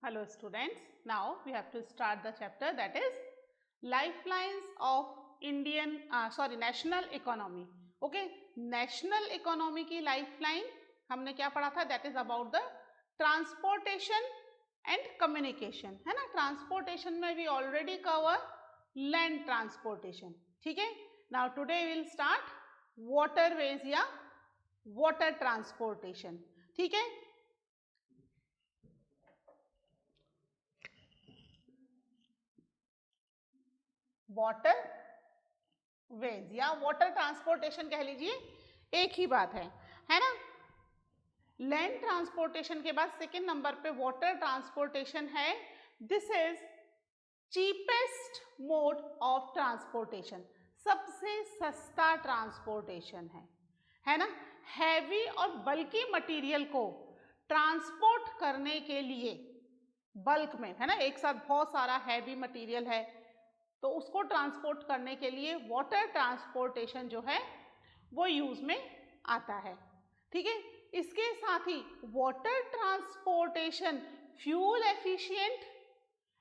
Hello students, now we have to start the chapter that is lifelines of national economy. Okay, national economy की lifeline हमने क्या पढ़ा था? That is about the transportation and communication, है ना? Transportation में we already cover land transportation, ठीक है? Now today we will start waterways या water transportation, ठीक है? वाटर वेज या वाटर ट्रांसपोर्टेशन कह लीजिए, एक ही बात है ना? लैंड ट्रांसपोर्टेशन के बाद सेकेंड नंबर पे वाटर ट्रांसपोर्टेशन है. This is cheapest mode of transportation, सबसे सस्ता ट्रांसपोर्टेशन है ना? हैवी और बल्कि मटेरियल को ट्रांसपोर्ट करने के लिए बल्क में, है ना, एक साथ बहुत सारा हैवी मटेरियल है तो उसको ट्रांसपोर्ट करने के लिए वाटर ट्रांसपोर्टेशन जो है वो यूज में आता है, ठीक है? इसके साथ ही water transportation fuel efficient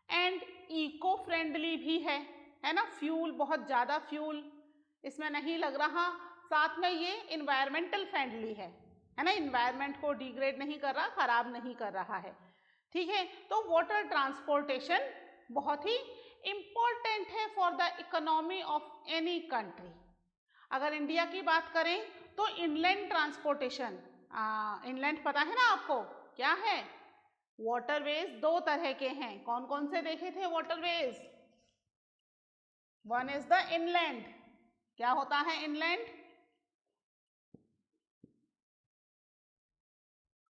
and eco friendly भी है ना? फ्यूल, बहुत ज़्यादा फ्यूल इसमें नहीं लग रहा, साथ में ये इन्वायरमेंटल फ्रेंडली है ना? इन्वायरमेंट को डिग्रेड नहीं कर रहा, खराब नहीं कर रहा है, ठीक है? तो वाटर ट्रांसपोर्टेशन बहुत ही इम्पोर्टेंट है for the economy of any country. अगर इंडिया की बात करें तो इनलैंड ट्रांसपोर्टेशन, इनलैंड पता है ना आपको क्या है? वाटरवेज दो तरह के हैं. कौन कौन से देखे थे waterways? One is the inland. क्या होता है inland?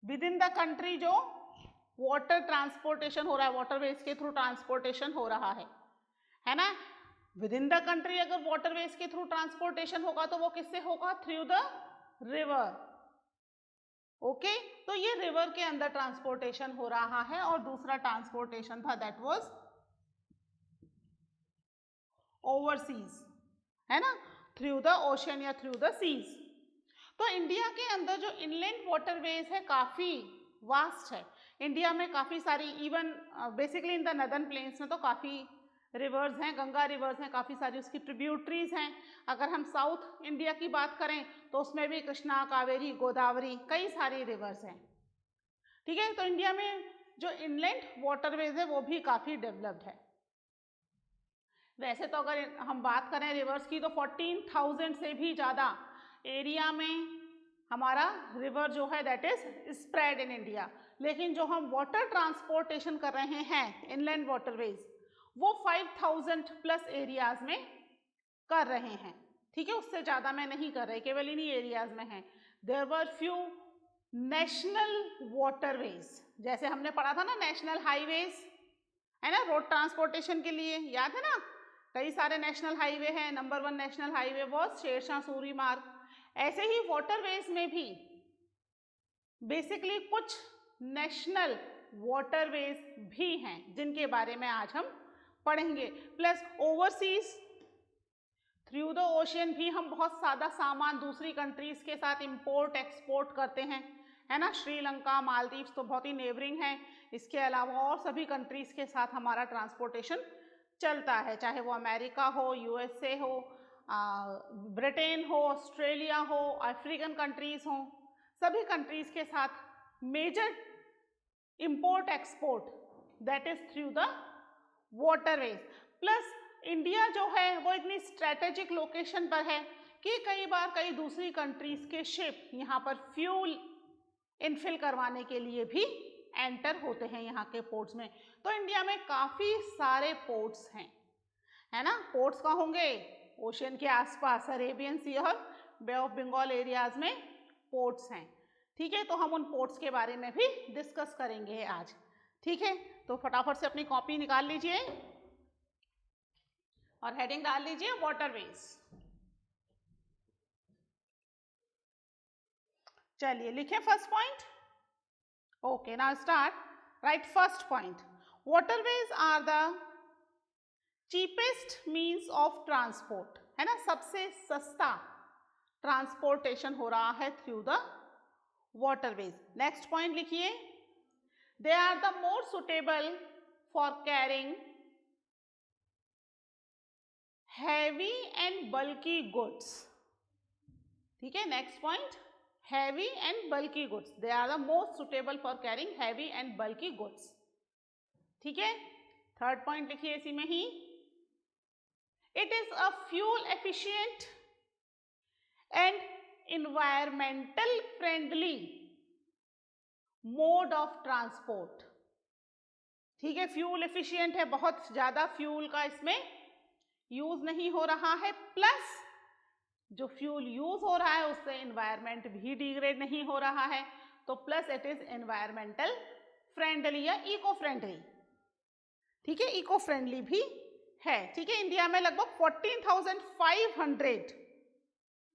With in the country जो वाटर ट्रांसपोर्टेशन हो रहा है, वाटरवेज के थ्रू ट्रांसपोर्टेशन हो रहा है ना? विद इन द कंट्री अगर वाटरवेज के थ्रू ट्रांसपोर्टेशन होगा तो वो किससे होगा? Through the river. ओके, तो ये रिवर के अंदर ट्रांसपोर्टेशन हो रहा है. और दूसरा ट्रांसपोर्टेशन था दैट वाज ओवरसीज, है ना? थ्रू द ओशन या थ्रू द सीज. तो इंडिया के अंदर जो इनलैंड वाटरवेज है काफी वास्ट है. इंडिया में काफी सारी, even basically in the northern plains में तो काफी रिवर्स हैं, गंगा रिवर्स हैं, काफ़ी सारी उसकी ट्रिब्यूटरीज हैं. अगर हम साउथ इंडिया की बात करें तो उसमें भी कृष्णा, कावेरी, गोदावरी, कई सारी रिवर्स हैं, ठीक है? तो इंडिया में जो इनलैंड वाटरवेज है वो भी काफ़ी डेवलप्ड है. वैसे तो अगर हम बात करें रिवर्स की तो 14,000 से भी ज़्यादा एरिया में हमारा रिवर जो है that is spread in India. लेकिन जो हम वाटर ट्रांसपोर्टेशन कर रहे हैं इनलैंड वाटरवेज वो 5,000 प्लस एरियाज में कर रहे हैं, ठीक है? उससे ज़्यादा में नहीं कर रहे, केवल इन्हीं एरियाज में हैं. There were few national waterways, जैसे हमने पढ़ा था ना नेशनल हाईवेज, है ना, रोड ट्रांसपोर्टेशन के लिए, याद है ना? कई सारे नेशनल हाईवे हैं. Number 1 national highway was Shershah Suri Marg. ऐसे ही वाटरवेज में भी बेसिकली कुछ नेशनल वाटरवेज भी हैं जिनके बारे में आज हम पढ़ेंगे. Plus overseas through the ocean भी हम बहुत सादा सामान दूसरी कंट्रीज के साथ इंपोर्ट एक्सपोर्ट करते हैं, है ना? श्रीलंका, मालदीव्स तो बहुत ही नेबरिंग है. इसके अलावा और सभी कंट्रीज के साथ हमारा ट्रांसपोर्टेशन चलता है, चाहे वो अमेरिका हो, यूएसए हो, ब्रिटेन हो, ऑस्ट्रेलिया हो, अफ्रीकन कंट्रीज हो, सभी कंट्रीज के साथ major import export that is through the waterways. Plus India जो है वो इतनी स्ट्रेटेजिक लोकेशन पर है कि कई बार कई दूसरी कंट्रीज के शिप यहाँ पर फ्यूल इनफिल करवाने के लिए भी एंटर होते हैं यहाँ के पोर्ट्स में. तो इंडिया में काफ़ी सारे पोर्ट्स हैं, है ना? पोर्ट्स कहाँ होंगे? ओशियन के आसपास, अरेबियन सी और बे ऑफ बंगाल एरियाज में पोर्ट्स हैं, ठीक है? तो हम उन पोर्ट्स के बारे में भी डिस्कस करेंगे आज, ठीक है? तो फटाफट से अपनी कॉपी निकाल लीजिए और हेडिंग डाल लीजिए वाटरवेज. चलिए लिखें first point. Okay, now start. Right first point, waterways are the cheapest means of transport, है ना? सबसे सस्ता ट्रांसपोर्टेशन हो रहा है through the waterways. Next point लिखिए, they are the more suitable for carrying heavy and bulky goods. ठीक है, next point, heavy and bulky goods, they are the most suitable for carrying heavy and bulky goods। ठीक है, third point लिखिए इसी में ही, it is a fuel efficient and environmental friendly mode of transport। ठीक है, fuel efficient है, बहुत ज्यादा फ्यूल का इसमें यूज नहीं हो रहा है, प्लस जो फ्यूल यूज हो रहा है उससे एनवायरनमेंट भी डिग्रेड नहीं हो रहा है, तो plus it is environmental friendly या इको फ्रेंडली। ठीक है, इको फ्रेंडली भी है। ठीक है, इंडिया में लगभग 14,500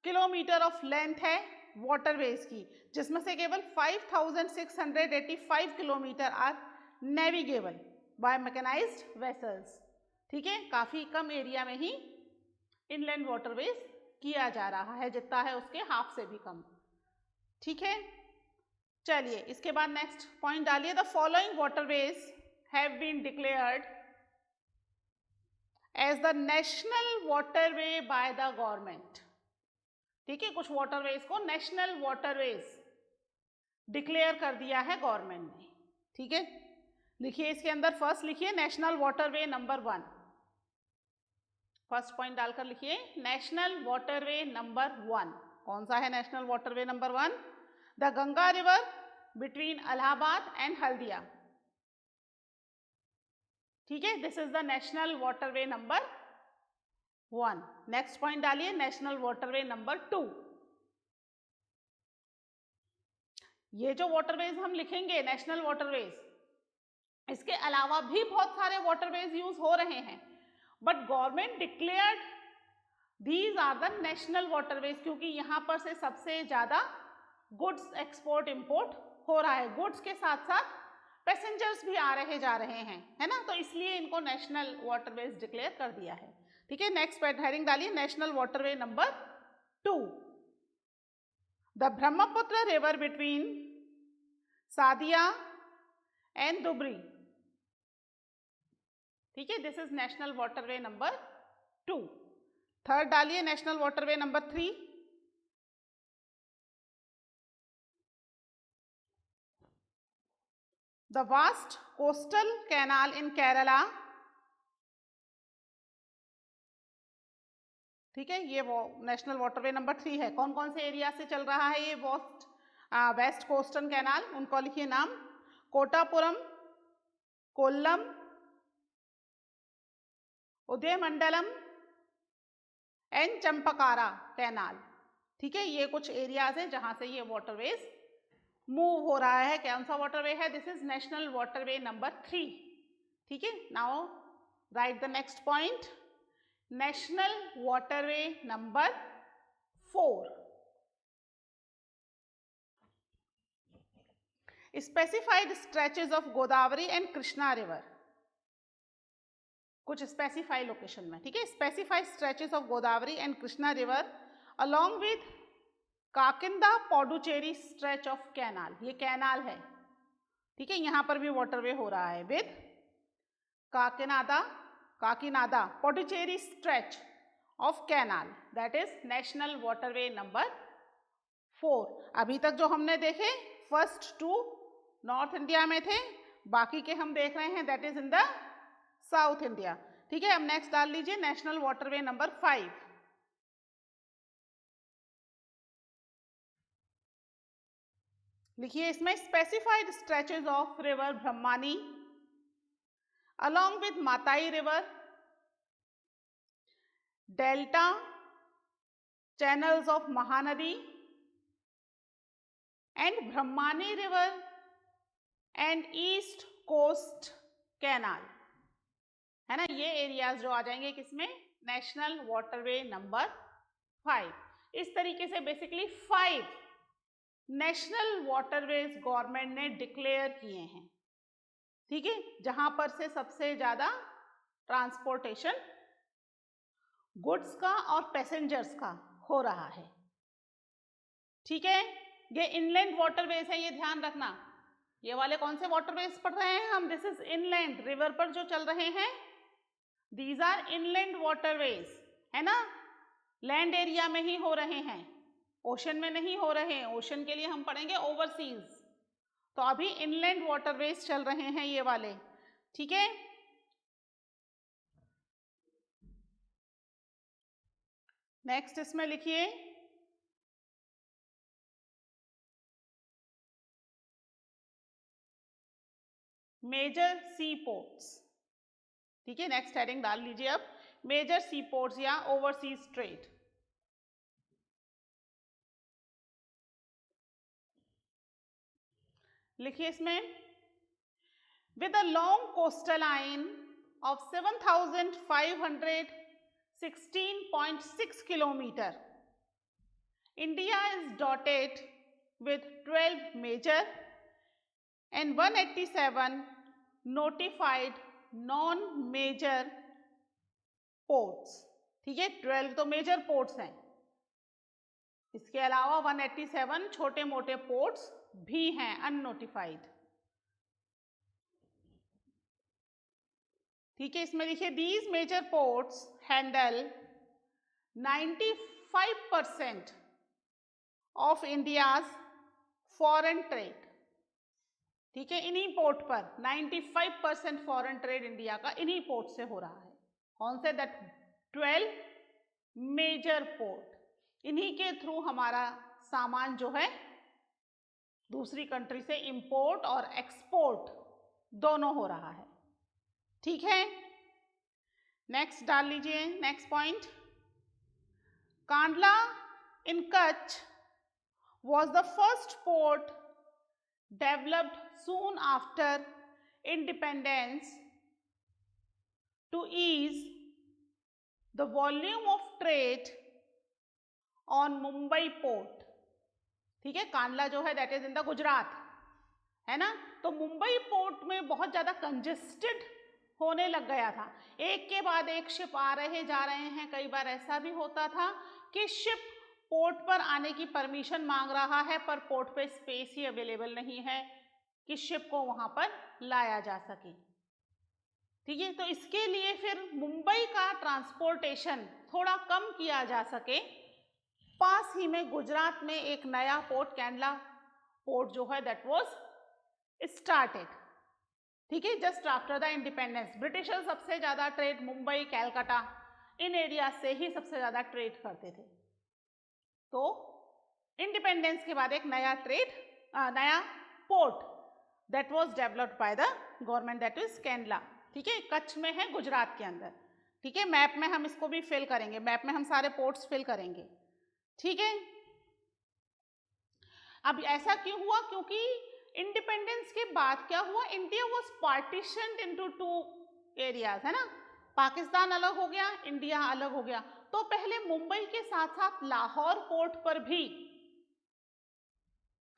किलोमीटर ऑफ लेंथ है वाटरवेज की, जिसमें से केवल 5,685 kilometre are navigable by mechanised vessels. ठीक है, काफी कम एरिया में ही इनलैंड वाटरवेज किया जा रहा है, जितना है उसके हाफ से भी कम। ठीक है, चलिए इसके बाद नेक्स्ट पॉइंट डालिए, the following waterways have been declared as the national waterway by the government. ठीक है, कुछ वाटरवेज को नेशनल वाटरवेज डिक्लेयर कर दिया है गवर्नमेंट ने। ठीक है, लिखिए इसके अंदर फर्स्ट लिखिए national waterway number 1, first point डालकर लिखिए नेशनल वाटरवे नंबर 1। कौन सा है national waterway number 1? The Ganga river between Allahabad and Haldia. ठीक है, this is the national waterway number 1। Next point डालिए नेशनल वाटरवे नंबर 2। ये जो वाटरवेज हम लिखेंगे नेशनल वाटरवेज, इसके अलावा भी बहुत सारे वाटरवेज यूज हो रहे हैं, but government declared these are the national waterways, क्योंकि यहां पर से सबसे ज्यादा गुड्स एक्सपोर्ट इंपोर्ट हो रहा है, गुड्स के साथ साथ पैसेंजर्स भी आ रहे जा रहे हैं, है ना, तो इसलिए इनको नेशनल वाटरवेज डिक्लेयर कर दिया है। ठीक है, नेक्स्ट हेडिंग डालिए national waterway number 2, the Brahmaputra river between Sadiya and Dhubri. ठीक है, this is national waterway number 2। Third डालिए national waterway number 3, the vast coastal canal in Kerala. ठीक है, ये वो नेशनल वाटरवे नंबर 3 है। कौन कौन से एरिया से चल रहा है ये वेस्ट कोस्टल कैनाल? उनको लिखिए नाम, कोटापुरम, कोल्लम, उदयमंडलम एंड चंपकारा कैनाल। ठीक है, ये कुछ एरियाज हैं जहां से ये वाटरवेज मूव हो रहा है। कौन सा वाटरवे है? This is national waterway number 3। ठीक है, now write the next point, national waterway number 4, specified stretches of Godavari and Krishna river. कुछ स्पेसिफाई लोकेशन में। ठीक है, specified stretches of Godavari and Krishna river along with Kakinada Puducherry stretch of canal. ये canal है, ठीक है, यहां पर भी वाटरवे हो रहा है with Kakinada Puducherry stretch of canal, that is national waterway number 4। अभी तक जो हमने देखे फर्स्ट 2 नॉर्थ इंडिया में थे, बाकी के हम देख रहे हैं that is in the south India. ठीक है, अब नेक्स्ट डाल लीजिए नेशनल वाटरवे नंबर 5, लिखिए इसमें specified stretches of river Brahmani along with Matai river, delta channels of Mahanadi and Brahmani river and east coast canal, है ना, ये एरियाज जो आ जाएंगे किसमें? National waterway number 5। इस तरीके से बेसिकली 5 नेशनल वाटरवेज गवर्नमेंट ने डिक्लेयर किए हैं। ठीक है, जहां पर से सबसे ज्यादा ट्रांसपोर्टेशन गुड्स का और पैसेंजर्स का हो रहा है। ठीक है, ये इनलैंड वाटरवेज है, ये ध्यान रखना, ये वाले कौन से वाटरवेज पढ़ रहे हैं हम? दिस इज इनलैंड, रिवर पर जो चल रहे हैं, दीज आर इनलैंड वाटरवेज, है ना, लैंड एरिया में ही हो रहे हैं, ओशन में नहीं हो रहे हैं। ओशन के लिए हम पढ़ेंगे ओवरसीज, तो अभी इनलैंड वाटरवेज चल रहे हैं ये वाले, ठीक है। नेक्स्ट इसमें लिखिए मेजर सी पोर्ट्स, ठीक है, नेक्स्ट हेडिंग डाल लीजिए अब, मेजर सी पोर्ट्स या ओवरसीज ट्रेड। लिखिए इसमें, with a long coastal line of 7,516.6 kilometer, India is dotted with 12 major and 187 notified non-major ports, ठीक है, 12 तो मेजर पोर्ट्स हैं, इसके अलावा 187 छोटे मोटे पोर्ट्स भी हैं अननोटिफाइड, ठीक है। इसमें लिखिए these major ports handle 95% of India's foreign trade, ठीक है, इन्हीं पोर्ट पर 95% फॉरेन ट्रेड इंडिया का इन्हीं पोर्ट से हो रहा है। कौन से? दैट 12 मेजर पोर्ट, इन्हीं के थ्रू हमारा सामान जो है दूसरी कंट्री से इंपोर्ट और एक्सपोर्ट दोनों हो रहा है, ठीक है। नेक्स्ट डाल लीजिए, next point, Kandla in Kutch was the first port developed soon after independence to ease the volume of trade on Mumbai port, ठीक है। कांडला जो है that is in the Gujarat, है ना, तो मुंबई पोर्ट में बहुत ज्यादा कंजेस्टेड होने लग गया था, एक के बाद एक शिप आ रहे जा रहे हैं। कई बार ऐसा भी होता था कि शिप पोर्ट पर आने की परमिशन मांग रहा है पर पोर्ट पे स्पेस ही अवेलेबल नहीं है कि शिप को वहां पर लाया जा सके, ठीक है। तो इसके लिए फिर मुंबई का ट्रांसपोर्टेशन थोड़ा कम किया जा सके, पास ही में गुजरात में एक नया पोर्ट कांडला पोर्ट जो है दैट वाज स्टार्टेड, ठीक है, just after the independence. Britishers सबसे ज्यादा ट्रेड मुंबई, कैलकाटा इन एरिया से ही सबसे ज्यादा ट्रेड करते थे, तो इंडिपेंडेंस के बाद एक नया नया port that was developed by the government that is Kandla, ठीक है, कच्छ में है गुजरात के अंदर, ठीक है। मैप में हम इसको भी फिल करेंगे, मैप में हम सारे पोर्ट्स फिल करेंगे, ठीक है। अब ऐसा क्यों हुआ? क्योंकि इंडिपेंडेंस के बाद क्या हुआ, इंडिया वाज पार्टीशन्ड इनटू 2 एरियाज, है ना, पाकिस्तान अलग हो गया, इंडिया अलग हो गया। तो पहले मुंबई के साथ साथ लाहौर पोर्ट पर भी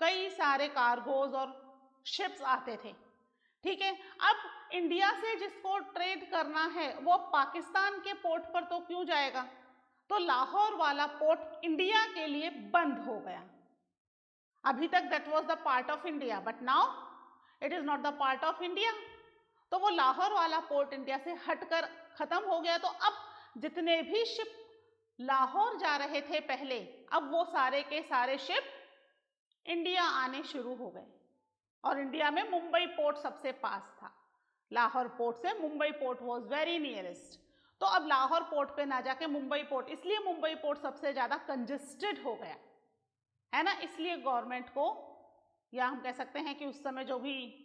कई सारे कार्गोज और शिप्स आते थे, ठीक है। अब इंडिया से जिसको ट्रेड करना है वो पाकिस्तान के पोर्ट पर तो क्यों जाएगा, तो लाहौर वाला पोर्ट इंडिया के लिए बंद हो गया। अभी तक that was the part of India but now it is not the part of India, तो वो लाहौर वाला पोर्ट इंडिया से हटकर खत्म हो गया। तो अब जितने भी शिप लाहौर जा रहे थे पहले, अब वो सारे के सारे शिप इंडिया आने शुरू हो गए, और इंडिया में मुंबई पोर्ट सबसे पास था, लाहौर पोर्ट से Mumbai port was very nearest. तो अब लाहौर पोर्ट पे ना जाके मुंबई पोर्ट, इसलिए मुंबई पोर्ट सबसे ज्यादा कंजेस्टेड हो गया, है ना। इसलिए गवर्नमेंट को, या हम कह सकते हैं कि उस समय जो भी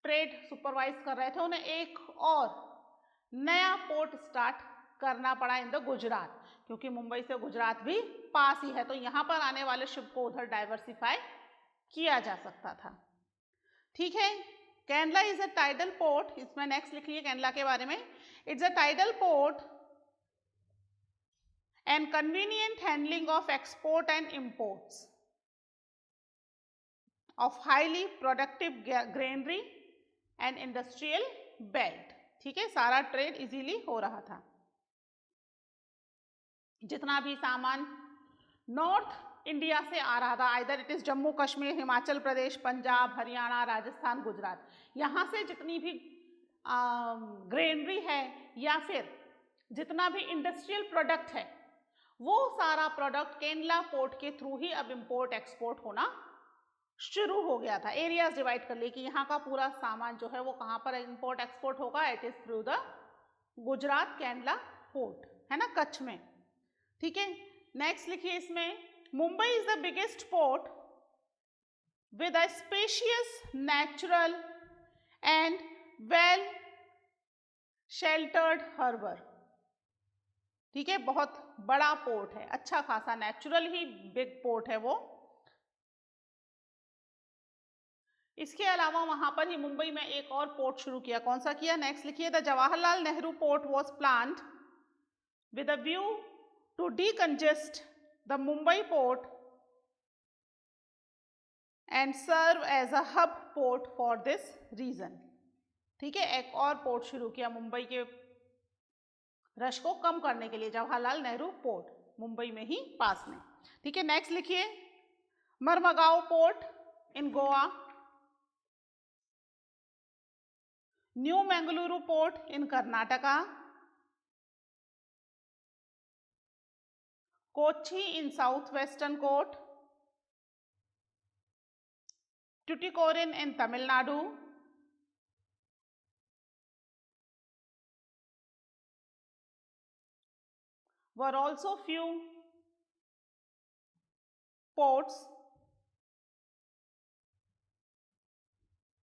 ट्रेड सुपरवाइज कर रहे थे उन्हें एक और नया पोर्ट स्टार्ट करना पड़ा इन द गुजरात, क्योंकि मुंबई से गुजरात भी पास ही है, तो यहाँ पर आने वाले शिप को उधर डाइवर्सिफाई किया जा सकता था, ठीक है। Kandla is a tidal port, इसमें नेक्स्ट लिख लीजिए कांडला के बारे में, it's a tidal port and convenient handling of export and imports of highly productive granary and industrial belt, ठीक है, सारा ट्रेड इजीली हो रहा था। जितना भी सामान नॉर्थ इंडिया से आ रहा था, either it is Jammu Kashmir, Himachal Pradesh, Punjab, Haryana, Rajasthan, Gujarat, यहाँ से जितनी भी ग्रेनरी है या फिर जितना भी इंडस्ट्रियल प्रोडक्ट है वो सारा प्रोडक्ट केरला पोर्ट के थ्रू ही अब इंपोर्ट एक्सपोर्ट होना शुरू हो गया था। एरियाज डिवाइड कर लिए कि यहाँ का पूरा सामान जो है वो कहाँ पर इंपोर्ट एक्सपोर्ट होगा, it is through the Gujarat Kerala port, है ना, कच्छ में। ठीक है, नेक्स्ट लिखिए इसमें, Mumbai is the biggest port with a spacious natural and well sheltered harbour. ठीक है, बहुत बड़ा पोर्ट है, अच्छा खासा नेचुरल ही बिग पोर्ट है वो। इसके अलावा वहां पर ही मुंबई में एक और पोर्ट शुरू किया, कौन सा किया, नेक्स्ट लिखिए, the Jawaharlal Nehru port was planned with a view to decongest the Mumbai port and serve as a hub port for this region. ठीक है, एक और पोर्ट शुरू किया मुंबई के रश को कम करने के लिए, जवाहरलाल नेहरू पोर्ट मुंबई में ही पास में। ठीक है, नेक्स्ट लिखिए, Marmagao port in Goa, new Mangaluru port in Karnataka, Kochi in south western coast, Tuticorin in Tamil Nadu, were also few ports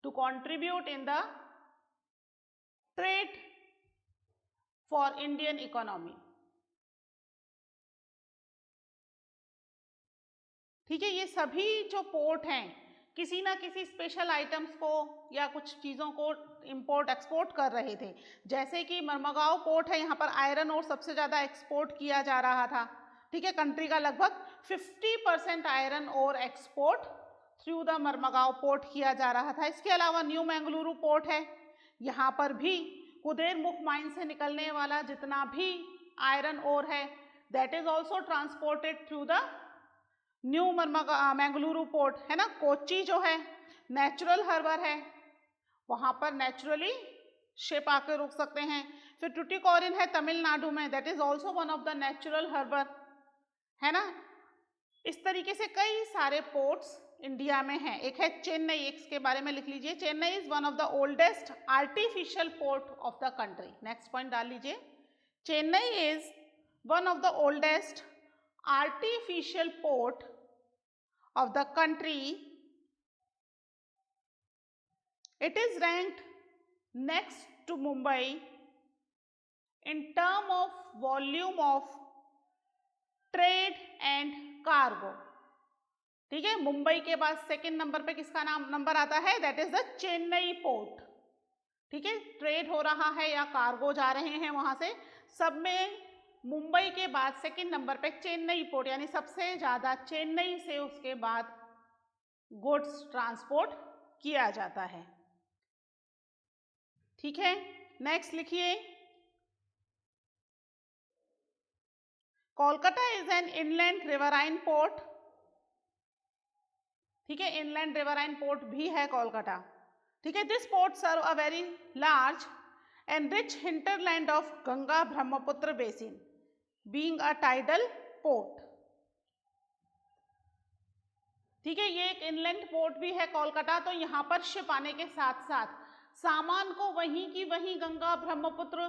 to contribute in the trade for Indian economy। ठीक है, ये सभी जो पोर्ट हैं किसी ना किसी स्पेशल आइटम्स को या कुछ चीज़ों को इंपोर्ट एक्सपोर्ट कर रहे थे। जैसे कि मरमगांव पोर्ट है, यहाँ पर आयरन और सबसे ज़्यादा एक्सपोर्ट किया जा रहा था। ठीक है, कंट्री का लगभग 50% आयरन और एक्सपोर्ट थ्रू द मरमगांव पोर्ट किया जा रहा था। इसके अलावा न्यू मंगलुरु पोर्ट है, यहाँ पर भी कुदेरमुख माइन से निकलने वाला जितना भी आयरन और है that is also transported through the new Mangaluru port, है ना। कोच्चि जो है नेचुरल हार्बर है, वहां पर नेचुरली शिप आकर रुक सकते हैं। फिर टुटिकोरिन है तमिलनाडु में, that is also one of the natural harbour, है ना। इस तरीके से कई सारे पोर्ट्स इंडिया में हैं। एक है चेन्नई, इसके बारे में लिख लीजिए, Chennai is one of the oldest artificial port of the country. Next point डाल लीजिए, Chennai is one of the oldest artificial port of the country. It is ranked next to Mumbai in term of volume of trade and cargo। ठीक है, मुंबई के बाद second number पे किसका number आता है, that is the Chennai port. ठीक है, ट्रेड हो रहा है या कार्गो जा रहे हैं वहां से, सब में मुंबई के बाद सेकंड नंबर पे चेन्नई पोर्ट, यानी सबसे ज्यादा चेन्नई से उसके बाद गुड्स ट्रांसपोर्ट किया जाता है। ठीक है, नेक्स्ट लिखिए, Kolkata is an inland riverine port. ठीक है, इनलैंड रिवराइन पोर्ट भी है कोलकाता। ठीक है, this port serve a very large and rich hinterland of Ganga Brahmaputra basin being a tidal port. ठीक है, ये एक इनलैंड पोर्ट भी है कोलकाता, तो यहाँ पर शिप आने के साथ साथ सामान को वहीं की वहीं गंगा ब्रह्मपुत्र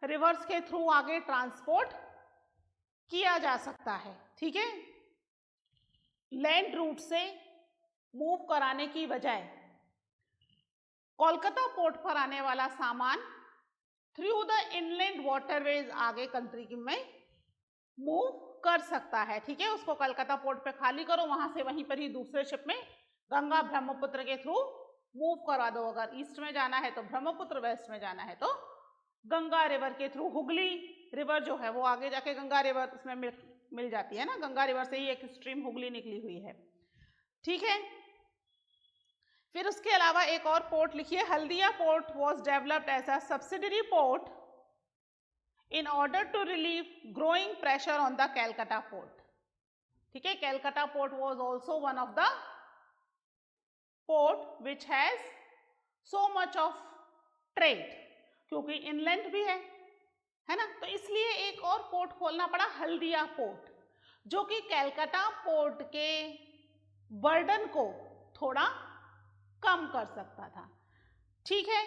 रिवर्स के थ्रू आगे ट्रांसपोर्ट किया जा सकता है। ठीक है, लैंड रूट से मूव कराने की बजाय कोलकाता पोर्ट पर आने वाला सामान थ्रू द इनलैंड वाटरवेज आगे कंट्री में मूव कर सकता है। ठीक है, उसको कलकत्ता पोर्ट पे खाली करो, वहां से वहीं पर ही दूसरे शिप में गंगा ब्रह्मपुत्र के थ्रू मूव करवा दो। अगर ईस्ट में जाना है तो ब्रह्मपुत्र, वेस्ट में जाना है तो गंगा रिवर के थ्रू। हुगली रिवर जो है वो आगे जाके गंगा रिवर उसमें मिल जाती है ना, गंगा रिवर से ही एक स्ट्रीम हुगली निकली हुई है। ठीक है, फिर उसके अलावा एक और पोर्ट लिखिए, Haldia port was developed as a subsidiary port in order to relieve growing pressure on the Calcutta port। ठीक है, Calcutta port was also one of the port which has so much of trade, क्योंकि inland भी है ना, तो इसलिए एक और पोर्ट खोलना पड़ा, हल्दिया पोर्ट, जो कि कैलकाटा पोर्ट के बर्डन को थोड़ा कम कर सकता था। ठीक है,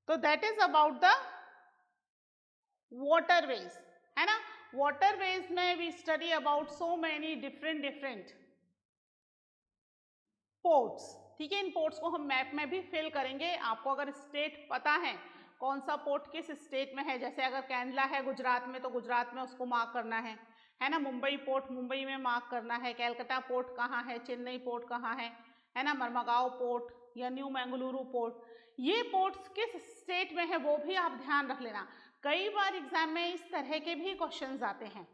तो that is about the waterways, है ना। वाटरवेज में we study about so many different ports. ठीक है, इन पोर्ट्स को हम मैप में भी फिल करेंगे। आपको अगर स्टेट पता है कौन सा पोर्ट किस स्टेट में है, जैसे अगर कैंडला है गुजरात में तो गुजरात में उसको मार्क करना है ना। मुंबई पोर्ट मुंबई में मार्क करना है। कैलकाटा पोर्ट कहाँ है, चेन्नई पोर्ट कहाँ है ना, मरमगांव पोर्ट या न्यू मंगलुरु पोर्ट, ये पोर्ट्स किस स्टेट में है वो भी आप ध्यान रख लेना। कई बार एग्जाम में इस तरह के भी क्वेश्चंस आते हैं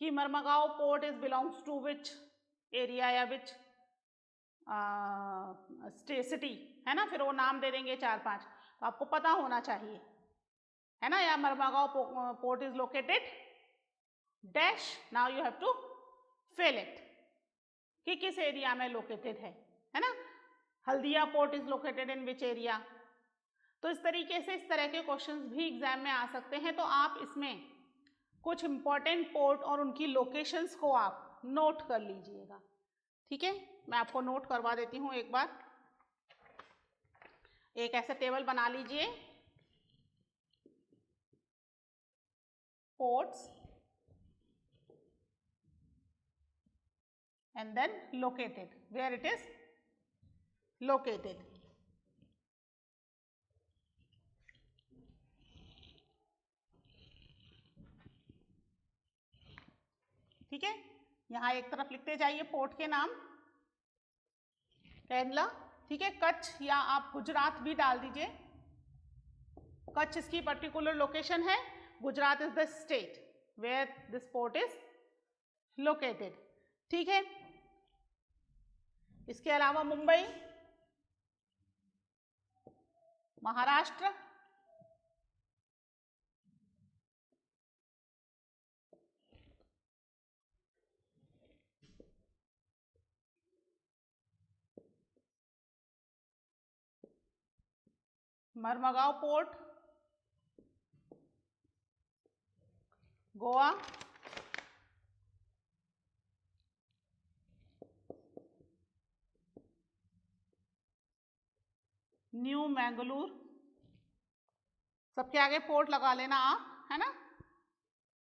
कि Marmagao port is belongs to which area या विच सिटी, है ना, फिर वो नाम दे देंगे 4-5, तो आपको पता होना चाहिए, है ना। या Marmagao port is located dash, now you have to fill it कि किस एरिया में लोकेटेड है ना। Haldia port is located in which area. तो इस तरीके से इस तरह के क्वेश्चंस भी एग्जाम में आ सकते हैं, तो आप इसमें कुछ इंपॉर्टेंट पोर्ट और उनकी लोकेशंस को आप नोट कर लीजिएगा। ठीक है, मैं आपको नोट करवा देती हूँ एक बार। एक ऐसे टेबल बना लीजिए, ports and then located, where it is located. ठीक है, यहाँ एक तरफ लिखते जाइए पोर्ट के नाम, कैंडला, ठीक है, कच्छ या आप गुजरात भी डाल दीजिए। कच्छ इसकी पर्टिकुलर लोकेशन है, Gujarat is the state where this port is located. ठीक है, इसके अलावा मुंबई, महाराष्ट्र, मरमगांव पोर्ट, गोवा, न्यू मैंगलोर, सबके आगे पोर्ट लगा लेना आप, है ना।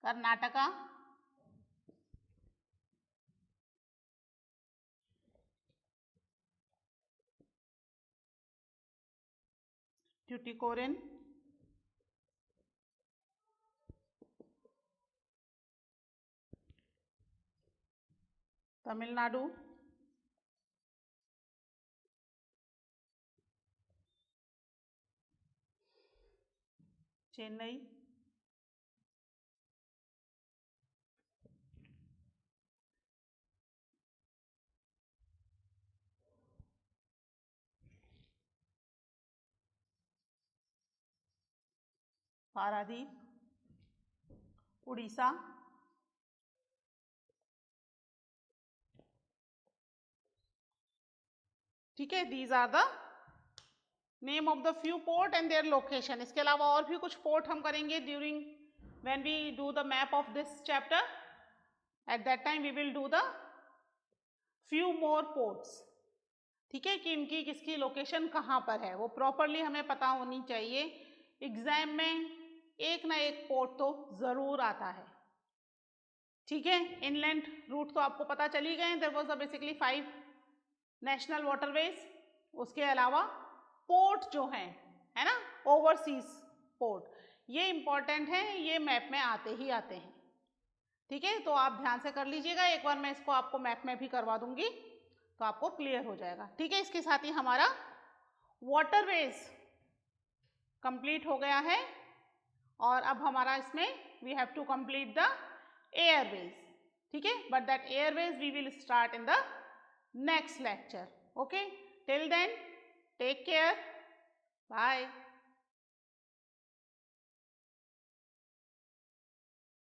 कर्नाटका, ट्यूटिकोरिन, तमिलनाडु, चेन्नई, पारादीप, उड़ीसा, ठीक है। These are the name of the few port and their location. इसके अलावा और भी कुछ पोर्ट हम करेंगे during when we do the map of this chapter, at that time we will do the few more ports. ठीक है, कि इनकी किसकी लोकेशन कहाँ पर है वो प्रॉपरली हमें पता होनी चाहिए। एग्जाम में एक ना एक पोर्ट तो जरूर आता है। ठीक है, इनलैंड रूट तो आपको पता चली गए, there was basically 5 national waterways. उसके अलावा पोर्ट जो हैं, है ना, ओवरसीज पोर्ट, ये इंपॉर्टेंट है, ये मैप में आते ही आते हैं। ठीक है, तो आप ध्यान से कर लीजिएगा, एक बार मैं इसको आपको मैप में भी करवा दूंगी तो आपको क्लियर हो जाएगा। ठीक है, इसके साथ ही हमारा वाटरवेज कंप्लीट हो गया है और अब हमारा इसमें we have to complete the airways. ठीक है, but that airways we will start in the next lecture. Okay, till then take care, bye.